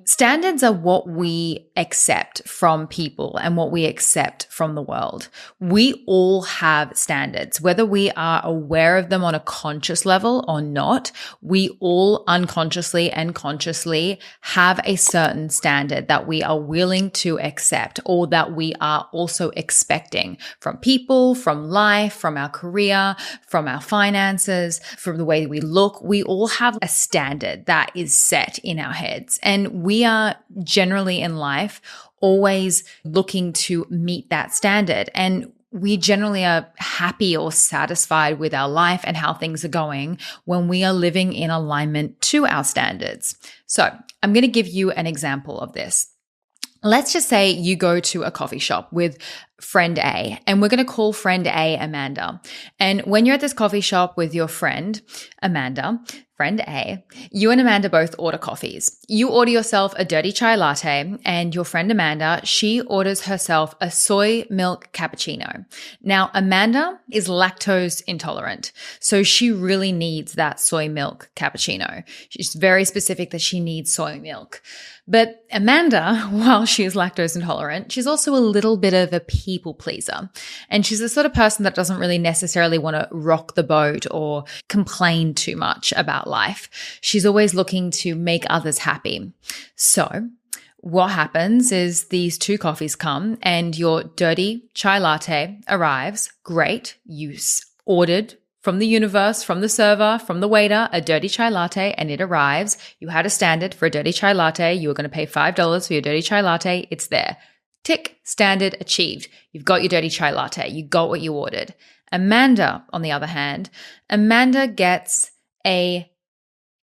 Standards are what we accept from people and what we accept from the world. We all have standards, whether we are aware of them on a conscious level or not. We all unconsciously and consciously have a certain standard that we are willing to accept or that we are also expecting from people, from life, from our career, from our finances, from the way we look. We all have a standard that is set in our heads, and we are generally in life always looking to meet that standard. And we generally are happy or satisfied with our life and how things are going when we are living in alignment to our standards. So I'm going to give you an example of this. Let's just say you go to a coffee shop with friend A, and we're going to call friend A Amanda. And when you're at this coffee shop with your friend Amanda, friend A, you and Amanda both order coffees. You order yourself a dirty chai latte, and your friend Amanda, she orders herself a soy milk cappuccino. Now, Amanda is lactose intolerant, so she really needs that soy milk cappuccino. She's very specific that she needs soy milk. But Amanda, while she is lactose intolerant, she's also a little bit of a people pleaser. And she's the sort of person that doesn't really necessarily want to rock the boat or complain too much about life. She's always looking to make others happy. So what happens is these two coffees come and your dirty chai latte arrives. Great. You ordered from the universe, from the server, from the waiter, a dirty chai latte, and it arrives. You had a standard for a dirty chai latte. You were going to pay $5 for your dirty chai latte. It's there. Tick, standard achieved. You've got your dirty chai latte. You got what you ordered. Amanda, on the other hand, Amanda gets a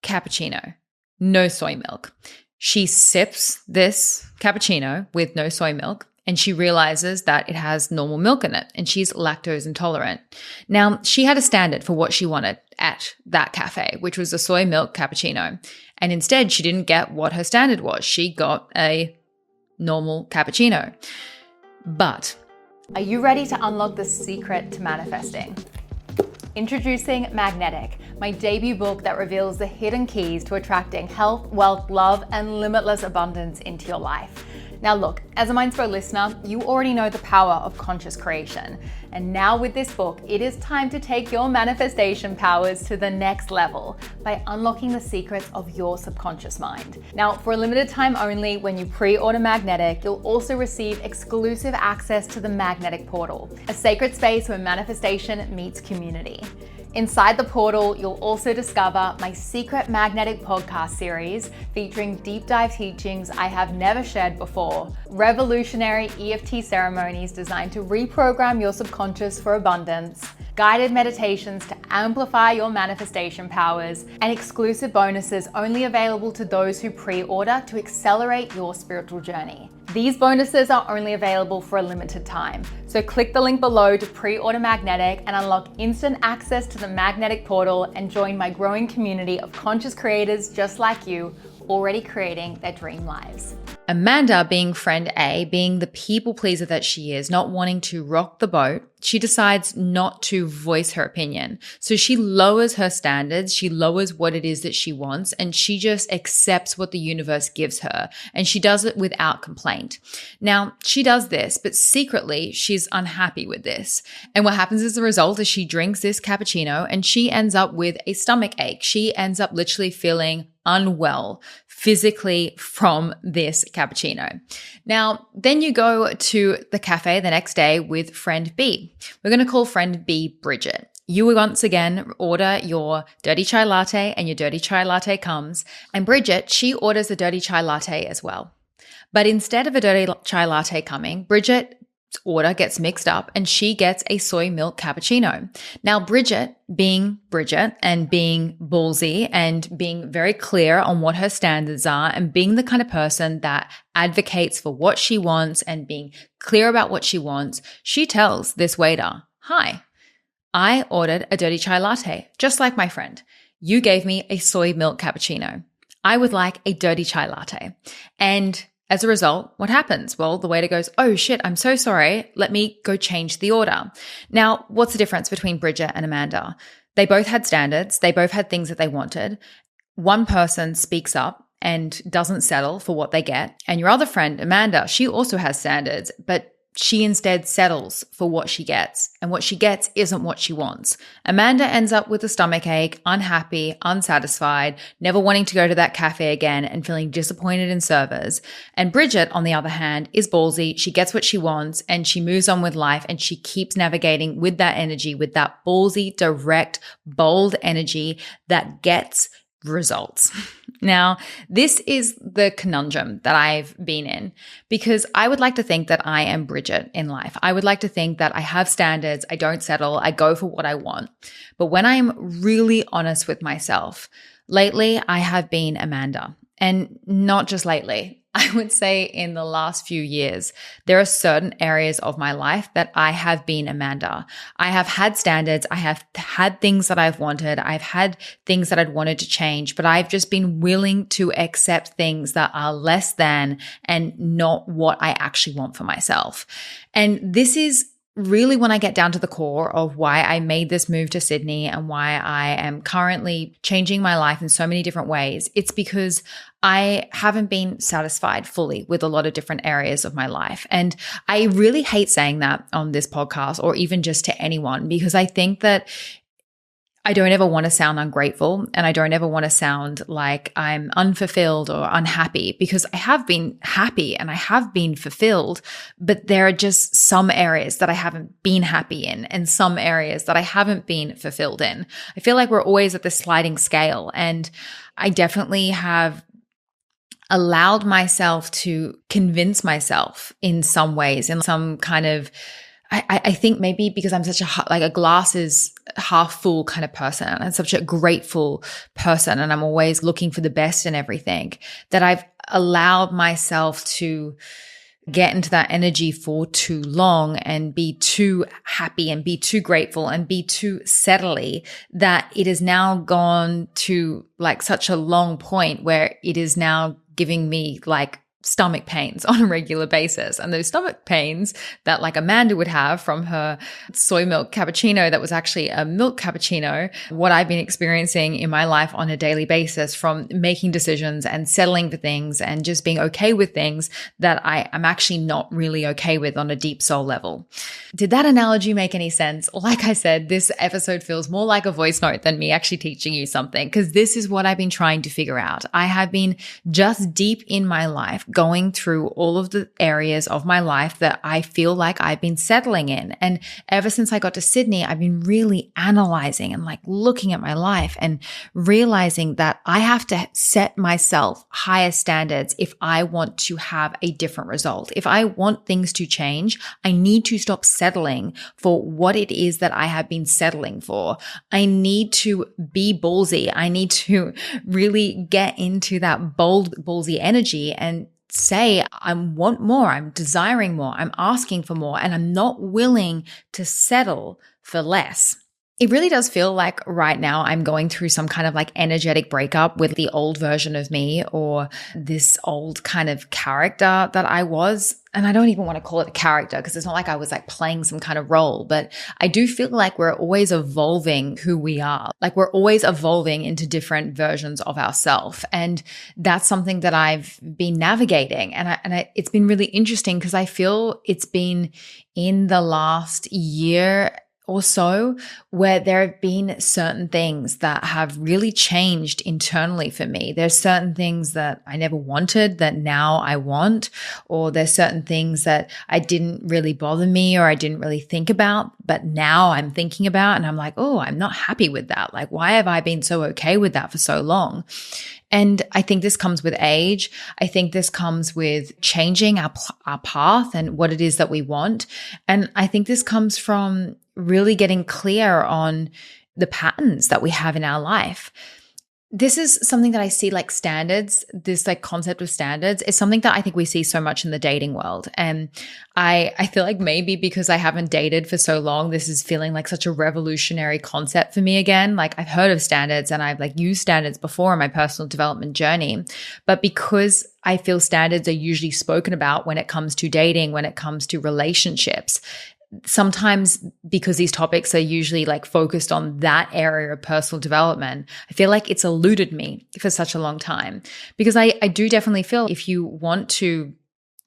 cappuccino, no soy milk. She sips this cappuccino with no soy milk, and she realizes that it has normal milk in it, and she's lactose intolerant. Now, she had a standard for what she wanted at that cafe, which was a soy milk cappuccino. And instead, she didn't get what her standard was. She got a normal cappuccino. But are you ready to unlock the secret to manifesting? Introducing Magnetic, my debut book that reveals the hidden keys to attracting health, wealth, love, and limitless abundance into your life. Now look, as a Mindspo listener, you already know the power of conscious creation. And now with this book, it is time to take your manifestation powers to the next level by unlocking the secrets of your subconscious mind. Now, for a limited time only, when you pre-order Magnetic, you'll also receive exclusive access to the Magnetic Portal, a sacred space where manifestation meets community. Inside the portal, you'll also discover my secret magnetic podcast series featuring deep dive teachings I have never shared before, revolutionary EFT ceremonies designed to reprogram your subconscious for abundance, guided meditations to amplify your manifestation powers, and exclusive bonuses only available to those who pre-order to accelerate your spiritual journey. These bonuses are only available for a limited time, so click the link below to pre-order Magnetic and unlock instant access to the Magnetic Portal and join my growing community of conscious creators just like you, already creating their dream lives. Amanda, being friend A, being the people pleaser that she is, not wanting to rock the boat, she decides not to voice her opinion. So she lowers her standards, she lowers what it is that she wants, and she just accepts what the universe gives her. And she does it without complaint. Now, she does this, but secretly she's unhappy with this. And what happens as a result is she drinks this cappuccino and she ends up with a stomach ache. She ends up literally feeling unwell physically from this cappuccino. Now, then you go to the cafe the next day with friend B. We're going to call friend B Bridget. You will once again order your dirty chai latte and your dirty chai latte comes. And Bridget, she orders a dirty chai latte as well. But instead of a dirty chai latte coming, Bridget's order gets mixed up and she gets a soy milk cappuccino. Now, Bridget, being Bridget and being ballsy and being very clear on what her standards are and being the kind of person that advocates for what she wants and being clear about what she wants, she tells this waiter, "Hi, I ordered a dirty chai latte, just like my friend. You gave me a soy milk cappuccino. I would like a dirty chai latte." And as a result, what happens? Well, the waiter goes, "Oh shit, I'm so sorry. Let me go change the order." Now, what's the difference between Bridget and Amanda? They both had standards. They both had things that they wanted. One person speaks up and doesn't settle for what they get. And your other friend, Amanda, she also has standards, but she instead settles for what she gets, and what she gets isn't what she wants. Amanda ends up with a stomachache, unhappy, unsatisfied, never wanting to go to that cafe again and feeling disappointed in servers. And Bridget, on the other hand, is ballsy. She gets what she wants and she moves on with life, and she keeps navigating with that energy, with that ballsy, direct, bold energy that gets results. Now, this is the conundrum that I've been in, because I would like to think that I am Bridget in life. I would like to think that I have standards, I don't settle, I go for what I want. But when I'm really honest with myself, lately I have been Amanda. And not just lately. I would say in the last few years, there are certain areas of my life that I have been Amanda. I have had standards. I have had things that I've wanted. I've had things that I'd wanted to change, but I've just been willing to accept things that are less than and not what I actually want for myself. And this is really when I get down to the core of why I made this move to Sydney and why I am currently changing my life in so many different ways. It's because I haven't been satisfied fully with a lot of different areas of my life. And I really hate saying that on this podcast or even just to anyone, because I think that I don't ever want to sound ungrateful, and I don't ever want to sound like I'm unfulfilled or unhappy, because I have been happy and I have been fulfilled, but there are just some areas that I haven't been happy in and some areas that I haven't been fulfilled in. I feel like we're always at this sliding scale, and I definitely have allowed myself to convince myself in some ways, in some kind of I think maybe because I'm such a glass is half full kind of person, and I'm such a grateful person, and I'm always looking for the best in everything, that I've allowed myself to get into that energy for too long and be too happy and be too grateful and be too settly, that it has now gone to like such a long point where it is now giving me like stomach pains on a regular basis. And those stomach pains that like Amanda would have from her soy milk cappuccino that was actually a milk cappuccino, what I've been experiencing in my life on a daily basis from making decisions and settling for things and just being okay with things that I'm actually not really okay with on a deep soul level. Did that analogy make any sense? Like I said, this episode feels more like a voice note than me actually teaching you something, because this is what I've been trying to figure out. I have been just deep in my life going through all of the areas of my life that I feel like I've been settling in. And ever since I got to Sydney, I've been really analyzing and like looking at my life and realizing that I have to set myself higher standards if I want to have a different result. If I want things to change, I need to stop settling for what it is that I have been settling for. I need to be ballsy. I need to really get into that bold, ballsy energy and say, I want more, I'm desiring more, I'm asking for more, and I'm not willing to settle for less. It really does feel like right now I'm going through some kind of like energetic breakup with the old version of me, or this old kind of character that I was. And I don't even want to call it a character, because it's not like I was like playing some kind of role, but I do feel like we're always evolving who we are. Like we're always evolving into different versions of ourselves. And that's something that I've been navigating. And it's been really interesting, because I feel it's been in the last year or so where there have been certain things that have really changed internally for me. There's certain things that I never wanted that now I want, or there's certain things that I didn't really bother me or I didn't really think about, but now I'm thinking about, and I'm like, oh, I'm not happy with that. Like, why have I been so okay with that for so long? And I think this comes with age. I think this comes with changing our path and what it is that we want. And I think this comes from really getting clear on the patterns that we have in our life. This is something that I see like standards, this like concept of standards is something that I think we see so much in the dating world. And I feel like maybe because I haven't dated for so long, this is feeling like such a revolutionary concept for me again. Like I've heard of standards and I've like used standards before in my personal development journey, but because I feel standards are usually spoken about when it comes to dating, when it comes to relationships, sometimes because these topics are usually like focused on that area of personal development, I feel like it's eluded me for such a long time, because I do definitely feel if you want to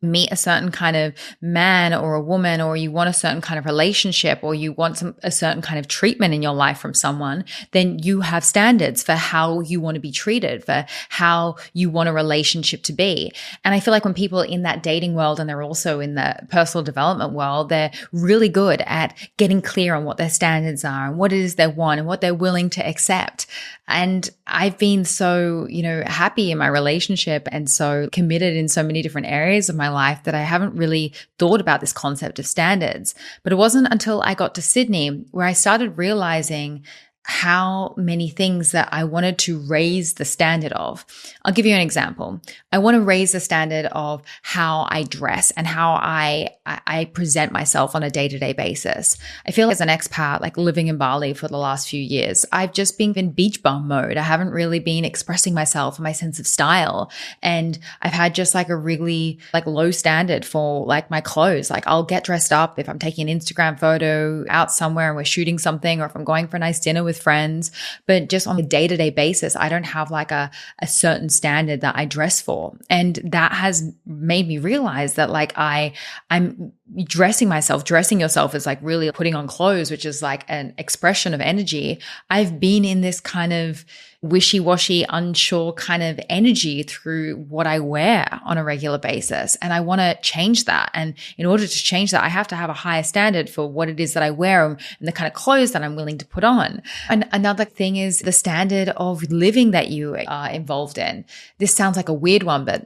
meet a certain kind of man or a woman, or you want a certain kind of relationship, or you want a certain kind of treatment in your life from someone, then you have standards for how you want to be treated, for how you want a relationship to be. And I feel like when people are in that dating world and they're also in the personal development world, they're really good at getting clear on what their standards are and what it is they want and what they're willing to accept. And I've been so, happy in my relationship and so committed in so many different areas of my life that I haven't really thought about this concept of standards. But it wasn't until I got to Sydney where I started realizing how many things that I wanted to raise the standard of. I'll give you an example. I want to raise the standard of how I dress and how I present myself on a day-to-day basis. I feel like as an expat, like living in Bali for the last few years, I've just been in beach bum mode. I haven't really been expressing myself and my sense of style. And I've had just like a really like low standard for like my clothes. Like I'll get dressed up if I'm taking an Instagram photo out somewhere and we're shooting something, or if I'm going for a nice dinner with friends. But just on a day-to-day basis, I don't have like a certain standard that I dress for. And that has made me realize that like I'm dressing yourself is like really putting on clothes, which is like an expression of energy. I've been in this kind of wishy-washy, unsure kind of energy through what I wear on a regular basis. And I want to change that. And in order to change that, I have to have a higher standard for what it is that I wear and the kind of clothes that I'm willing to put on. And another thing is the standard of living that you are involved in. This sounds like a weird one, but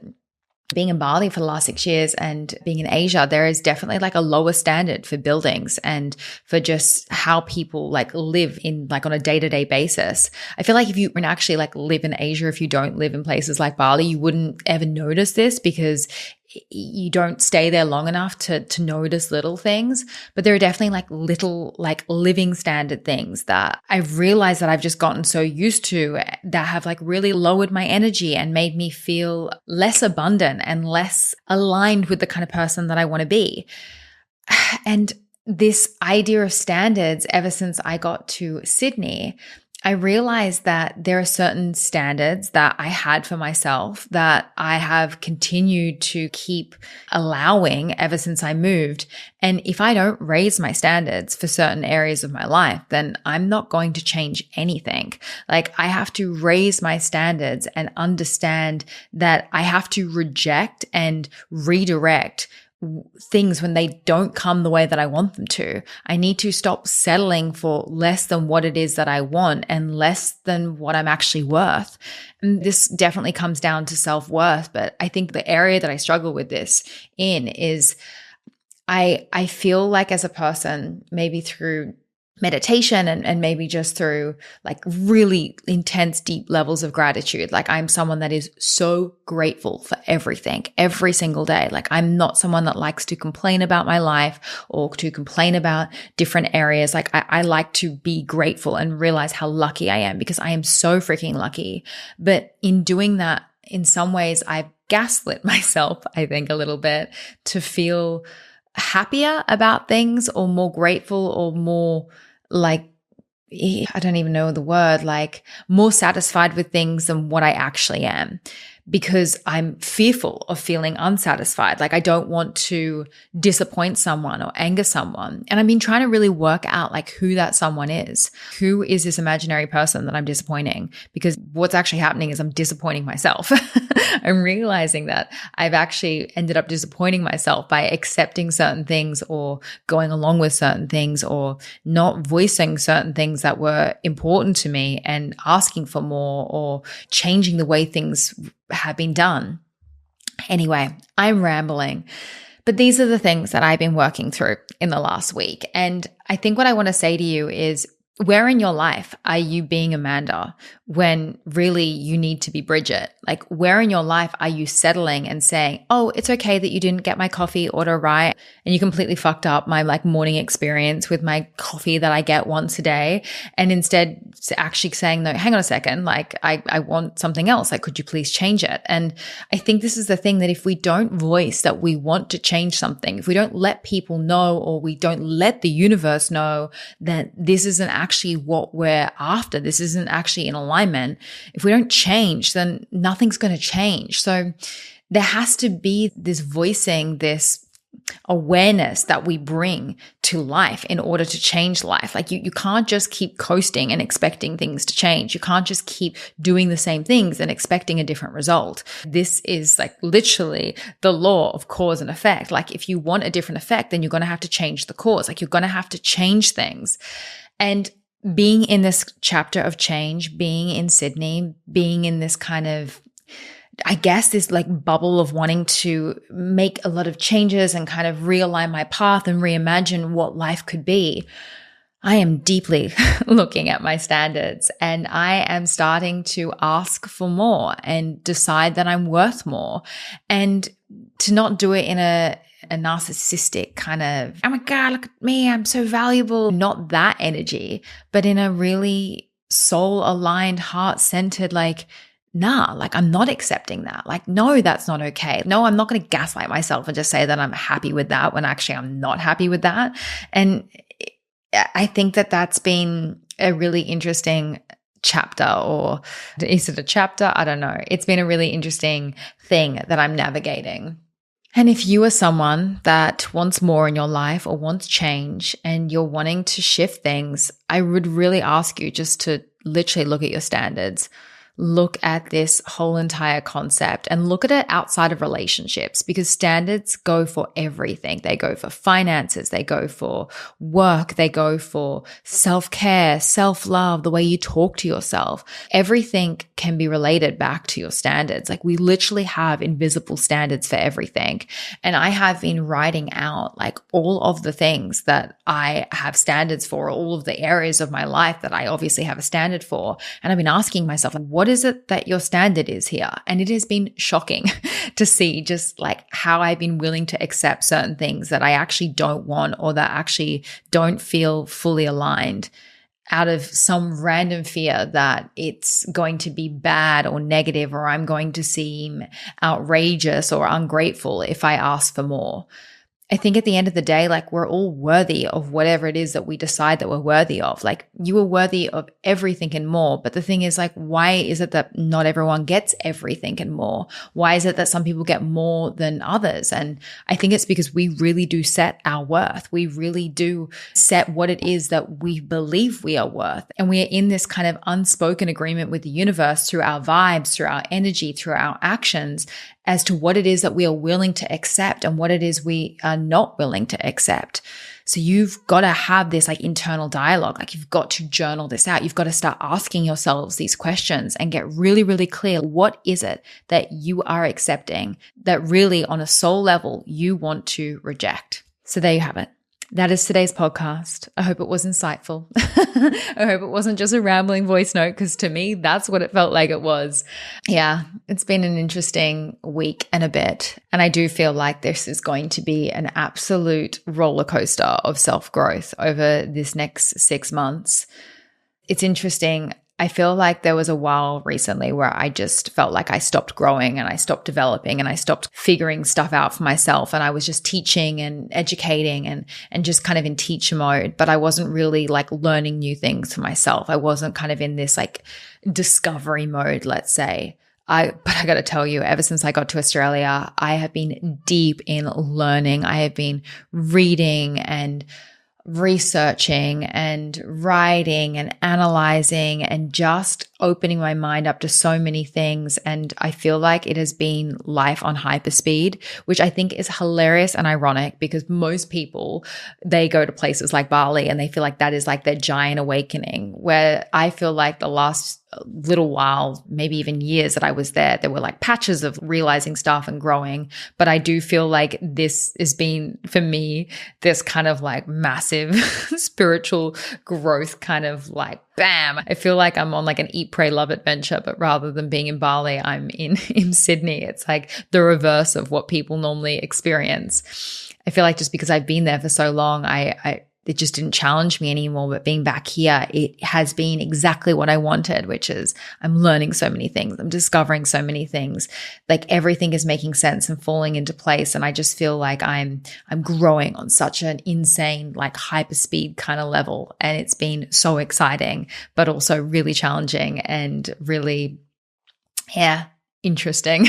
being in Bali for the last 6 years and being in Asia, there is definitely like a lower standard for buildings and for just how people like live in like on a day-to-day basis. I feel like if you actually like live in Asia, if you don't live in places like Bali, you wouldn't ever notice this because you don't stay there long enough to notice little things. But there are definitely like little like living standard things that I've realized that I've just gotten so used to that have like really lowered my energy and made me feel less abundant and less aligned with the kind of person that I want to be. And this idea of standards, ever since I got to Sydney, I realized that there are certain standards that I had for myself that I have continued to keep allowing ever since I moved. And if I don't raise my standards for certain areas of my life, then I'm not going to change anything. Like I have to raise my standards and understand that I have to reject and redirect things when they don't come the way that I want them to. I need to stop settling for less than what it is that I want and less than what I'm actually worth. And this definitely comes down to self-worth. But I think the area that I struggle with this in is I feel like as a person, maybe through meditation and maybe just through like really intense, deep levels of gratitude. Like I'm someone that is so grateful for everything, every single day. Like I'm not someone that likes to complain about my life or to complain about different areas. Like I like to be grateful and realize how lucky I am because I am so freaking lucky. But in doing that, in some ways, I've gaslit myself, I think, a little bit to feel happier about things or more grateful or more like, I don't even know the word, like more satisfied with things than what I actually am, because I'm fearful of feeling unsatisfied. Like I don't want to disappoint someone or anger someone. And I've been trying to really work out like who that someone is. Who is this imaginary person that I'm disappointing? Because what's actually happening is I'm disappointing myself. I'm realizing that I've actually ended up disappointing myself by accepting certain things or going along with certain things or not voicing certain things that were important to me and asking for more or changing the way things have been done. Anyway, I'm rambling, but these are the things that I've been working through in the last week. And I think what I want to say to you is where in your life are you being Amanda when really you need to be Bridget? Like, where in your life are you settling and saying, oh, it's okay that you didn't get my coffee order right and you completely fucked up my like morning experience with my coffee that I get once a day, and instead actually saying, no, hang on a second, like I want something else. Like, could you please change it? And I think this is the thing, that if we don't voice that we want to change something, if we don't let people know, or we don't let the universe know that this isn't actually what we're after, this isn't actually in alignment, if we don't change, then nothing's going to change. So there has to be this voicing, this awareness that we bring to life in order to change life. Like you can't just keep coasting and expecting things to change. You can't just keep doing the same things and expecting a different result. This is like literally the law of cause and effect. Like if you want a different effect, then you're going to have to change the cause. Like you're going to have to change things. And being in this chapter of change, being in Sydney, being in this kind of, I guess, this like bubble of wanting to make a lot of changes and kind of realign my path and reimagine what life could be, I am deeply looking at my standards, and I am starting to ask for more and decide that I'm worth more, and to not do it in a narcissistic kind of, oh my God, look at me, I'm so valuable. Not that energy, but in a really soul aligned, heart centered, like, nah, like I'm not accepting that. Like, no, that's not okay. No, I'm not going to gaslight myself and just say that I'm happy with that when actually I'm not happy with that. And I think that that's been a really interesting chapter, or is it a chapter? I don't know. It's been a really interesting thing that I'm navigating. And if you are someone that wants more in your life or wants change and you're wanting to shift things, I would really ask you just to literally look at your standards. Look at this whole entire concept and look at it outside of relationships, because standards go for everything. They go for finances, they go for work, they go for self-care, self-love, the way you talk to yourself. Everything can be related back to your standards. Like we literally have invisible standards for everything. And I have been writing out like all of the things that I have standards for, all of the areas of my life that I obviously have a standard for. And I've been asking myself, like, what is it that your standard is here? And it has been shocking to see just like how I've been willing to accept certain things that I actually don't want, or that actually don't feel fully aligned, out of some random fear that it's going to be bad or negative, or I'm going to seem outrageous or ungrateful if I ask for more. I think at the end of the day, like we're all worthy of whatever it is that we decide that we're worthy of. Like you are worthy of everything and more. But the thing is, like, why is it that not everyone gets everything and more? Why is it that some people get more than others? And I think it's because we really do set our worth. We really do set what it is that we believe we are worth. And we are in this kind of unspoken agreement with the universe through our vibes, through our energy, through our actions, as to what it is that we are willing to accept and what it is we are not willing to accept. So you've got to have this like internal dialogue. Like you've got to journal this out. You've got to start asking yourselves these questions and get really, really clear. What is it that you are accepting that really on a soul level you want to reject? So there you have it. That is today's podcast. I hope it was insightful. I hope it wasn't just a rambling voice note, because to me, that's what it felt like it was. Yeah, it's been an interesting week and a bit. And I do feel like this is going to be an absolute roller coaster of self-growth over this next 6 months. It's interesting. I feel like there was a while recently where I just felt like I stopped growing and I stopped developing and I stopped figuring stuff out for myself. And I was just teaching and educating and just kind of in teacher mode, but I wasn't really like learning new things for myself. I wasn't kind of in this like discovery mode, let's say. But I got to tell you, ever since I got to Australia, I have been deep in learning. I have been reading and researching and writing and analyzing and just opening my mind up to so many things. And I feel like it has been life on hyperspeed, which I think is hilarious and ironic, because most people, they go to places like Bali and they feel like that is like their giant awakening, where I feel like the last little while, maybe even years that I was there, there were like patches of realizing stuff and growing. But I do feel like this has been, for me, this kind of like massive spiritual growth kind of like, bam. I feel like I'm on like an eat, pray, love adventure, but rather than being in Bali, I'm in Sydney. It's like the reverse of what people normally experience. I feel like just because I've been there for so long, it just didn't challenge me anymore. But being back here, it has been exactly what I wanted, which is I'm learning so many things. I'm discovering so many things. Like everything is making sense and falling into place. And I just feel like I'm growing on such an insane, like hyper speed kind of level. And it's been so exciting, but also really challenging and really, interesting.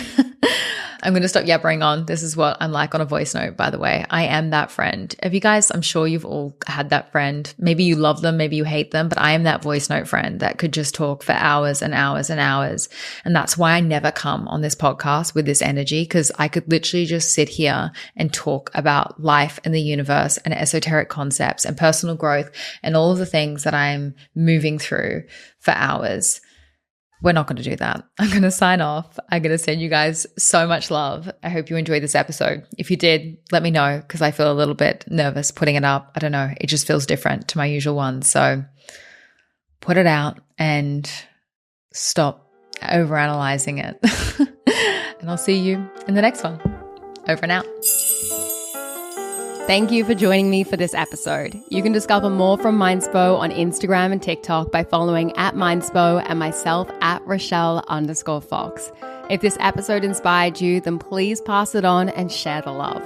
I'm going to stop yabbering on. This is what I'm like on a voice note, by the way. I am that friend. Have you guys, I'm sure you've all had that friend. Maybe you love them, maybe you hate them, but I am that voice note friend that could just talk for hours and hours and hours. And that's why I never come on this podcast with this energy, because I could literally just sit here and talk about life and the universe and esoteric concepts and personal growth and all of the things that I'm moving through for hours. We're not going to do that. I'm going to sign off. I'm going to send you guys so much love. I hope you enjoyed this episode. If you did, let me know, because I feel a little bit nervous putting it up. I don't know. It just feels different to my usual ones. So put it out and stop overanalyzing it. And I'll see you in the next one. Over and out. Thank you for joining me for this episode. You can discover more from Mindspo on Instagram and TikTok by following @Mindspo and myself @Rochelle_Fox. If this episode inspired you, then please pass it on and share the love.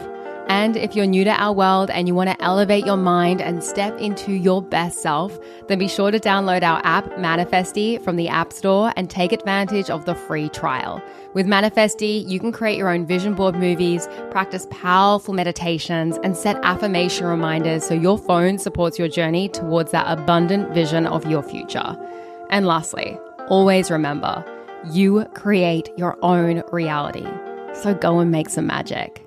And if you're new to our world and you want to elevate your mind and step into your best self, then be sure to download our app, Manifesty, from the App Store and take advantage of the free trial. With Manifesty, you can create your own vision board movies, practice powerful meditations, and set affirmation reminders so your phone supports your journey towards that abundant vision of your future. And lastly, always remember, you create your own reality. So go and make some magic.